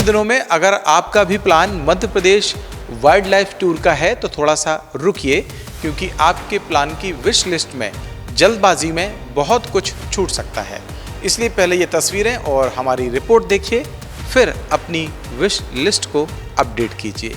दिनों में अगर आपका भी plan Madhya Pradesh wild life tour का है तो थोड़ा सा रुकिए, क्योंकि आपके प्लान की विश लिस्ट में जल्दबाजी में बहुत कुछ छूट सकता है। इसलिए पहले ये तस्वीरें और हमारी रिपोर्ट देखिए, फिर अपनी विश लिस्ट को अपडेट कीजिए।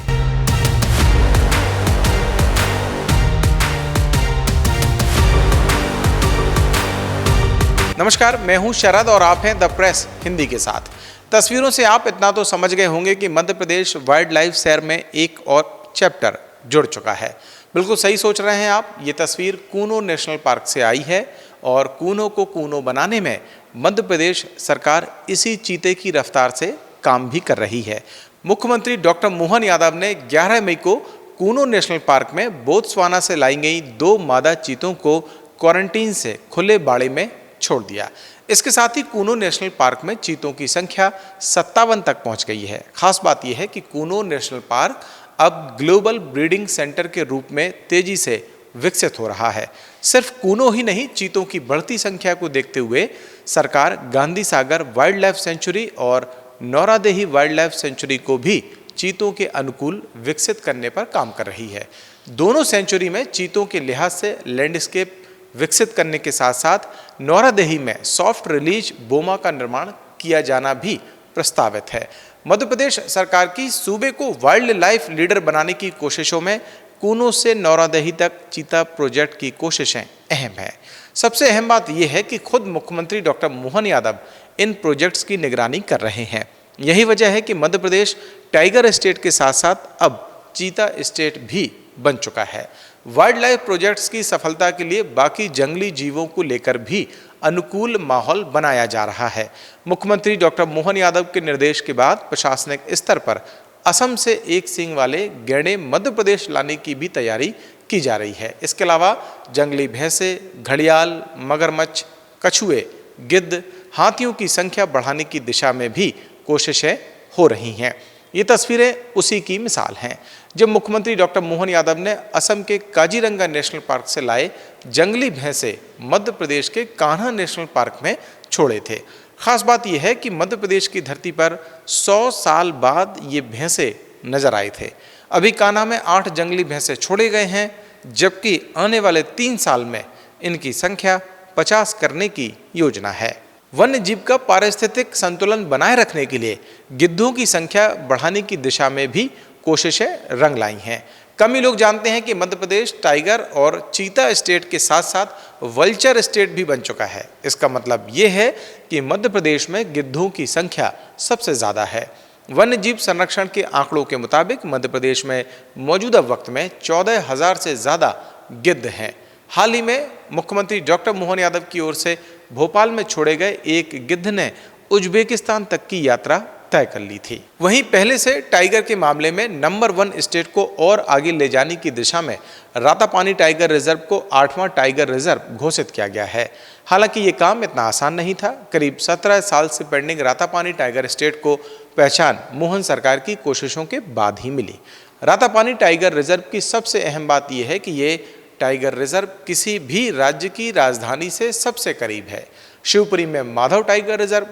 नमस्कार, मैं हूं शरद और आप हैं द प्रेस हिंदी के साथ। तस्वीरों से आप इतना तो समझ गए होंगे कि मध्य प्रदेश वाइल्ड लाइफ शहर में एक और चैप्टर जुड़ चुका है। बिल्कुल सही सोच रहे हैं आप। ये तस्वीर कूनो नेशनल पार्क से आई है और कूनो को कूनो बनाने में मध्य प्रदेश सरकार इसी चीते की रफ्तार से काम भी कर रही है। मुख्यमंत्री डॉक्टर मोहन यादव ने 11 मई को कूनो नेशनल पार्क में बोत्सवाना से लाई गई 2 मादा चीतों को क्वारंटीन से खुले बाड़े में छोड़ दिया। इसके साथ ही कूनो नेशनल पार्क में चीतों की संख्या 57 तक पहुंच गई है। खास बात यह है कि कूनो नेशनल पार्क अब ग्लोबल ब्रीडिंग सेंटर के रूप में तेजी से विकसित हो रहा है। सिर्फ कूनो ही नहीं, चीतों की बढ़ती संख्या को देखते हुए सरकार Gandhi Sagar wild life sanctuary और नौरादेही वाइल्ड लाइफ सेंचुरी को भी चीतों के अनुकूल विकसित करने पर काम कर रही है। दोनों सेंचुरी में चीतों के लिहाज से लैंडस्केप विकसित करने के साथ साथ नौरादेही में सॉफ्ट रिलीज बोमा का निर्माण किया जाना भी प्रस्तावित है। मध्य प्रदेश सरकार की सूबे को वाइल्ड लाइफ लीडर बनाने की कोशिशों में कूनो से नौरादेही तक चीता प्रोजेक्ट की कोशिशें अहम हैं। सबसे अहम बात यह है कि खुद मुख्यमंत्री डॉक्टर मोहन यादव इन प्रोजेक्ट्स की निगरानी कर रहे हैं। यही वजह है कि मध्य प्रदेश टाइगर स्टेट के साथ साथ अब चीता स्टेट भी बन चुका है। वाइल्ड लाइफ प्रोजेक्ट्स की सफलता के लिए बाकी जंगली जीवों को लेकर भी अनुकूल माहौल बनाया जा रहा है। मुख्यमंत्री डॉक्टर मोहन यादव के निर्देश के बाद प्रशासनिक स्तर पर असम से 1 सींग वाले गैंडे मध्य प्रदेश लाने की भी तैयारी की जा रही है। इसके अलावा जंगली भैंसे, घड़ियाल, मगरमच्छ, कछुए, गिद्ध, हाथियों की संख्या बढ़ाने की दिशा में भी कोशिशें हो रही हैं। ये तस्वीरें उसी की मिसाल हैं। जब मुख्यमंत्री डॉक्टर मोहन यादव ने असम के काजीरंगा नेशनल पार्क से लाए जंगली भैंसे मध्य प्रदेश के कान्हा नेशनल पार्क में छोड़े थे। खास बात यह है कि मध्य प्रदेश की धरती पर 100 साल बाद ये भैंसे नजर आए थे। अभी कान्हा में 8 जंगली भैंसे छोड़े गए हैं, जबकि आने वाले 3 साल में इनकी संख्या 50 करने की योजना है। वन्य जीव का पारिस्थितिक संतुलन बनाए रखने के लिए गिद्धों की संख्या बढ़ाने की दिशा में भी कोशिशें रंग लाई हैं। कम ही लोग जानते हैं कि मध्य प्रदेश टाइगर और चीता स्टेट के साथ साथ वल्चर स्टेट भी बन चुका है। इसका मतलब ये है कि मध्य प्रदेश में गिद्धों की संख्या सबसे ज़्यादा है। वन्य जीव संरक्षण के आंकड़ों के मुताबिक मध्य प्रदेश में मौजूदा वक्त में 14,000 से ज़्यादा गिद्ध हैं। हाल ही में मुख्यमंत्री डॉक्टर मोहन यादव की ओर से भोपाल में छोड़े गए एक गिद्ध ने उज्बेकिस्तान तक की यात्रा तय कर ली थी। वहीं पहले से टाइगर के मामले में नंबर 1 स्टेट को और आगे ले जाने की दिशा में रातापानी टाइगर रिजर्व को 8वां टाइगर रिजर्व घोषित किया गया है। हालांकि ये काम इतना आसान नहीं था। करीब 17 साल से पेंडिंग रातापानी टाइगर स्टेट को पहचान मोहन सरकार की कोशिशों के बाद ही मिली। रातापानी टाइगर रिजर्व की सबसे अहम बात यह है कि ये टाइगर रिजर्व किसी भी राज्य की राजधानी से सबसे करीब है। शिवपुरी में माधव टाइगर रिजर्व,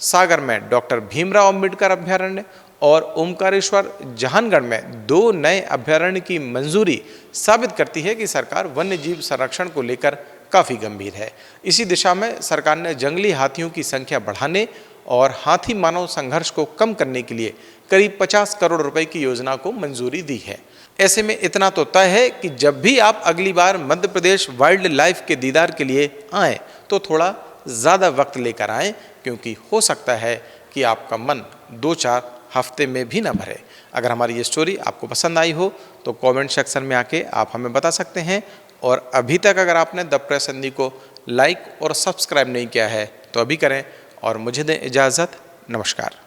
सागर में डॉक्टर भीमराव अंबेडकर अभ्यारण्य और ओमकारेश्वर जहानगढ़ में 2 नए अभ्यारण्य की मंजूरी साबित करती है कि सरकार वन्य जीव संरक्षण को लेकर काफ़ी गंभीर है। इसी दिशा में सरकार ने जंगली हाथियों की संख्या बढ़ाने और हाथी मानव संघर्ष को कम करने के लिए करीब 50 करोड़ रुपए की योजना को मंजूरी दी है। ऐसे में इतना तो तय है कि जब भी आप अगली बार मध्य प्रदेश वाइल्ड लाइफ के दीदार के लिए आएँ तो थोड़ा ज़्यादा वक्त लेकर आएँ, क्योंकि हो सकता है कि आपका मन 2-4 हफ्ते में भी ना भरे। अगर हमारी ये स्टोरी आपको पसंद आई हो तो कमेंट सेक्शन में आके आप हमें बता सकते हैं। और अभी तक अगर आपने द प्रेस हिंदी को लाइक और सब्सक्राइब नहीं किया है तो अभी करें और मुझे दें इजाज़त। नमस्कार।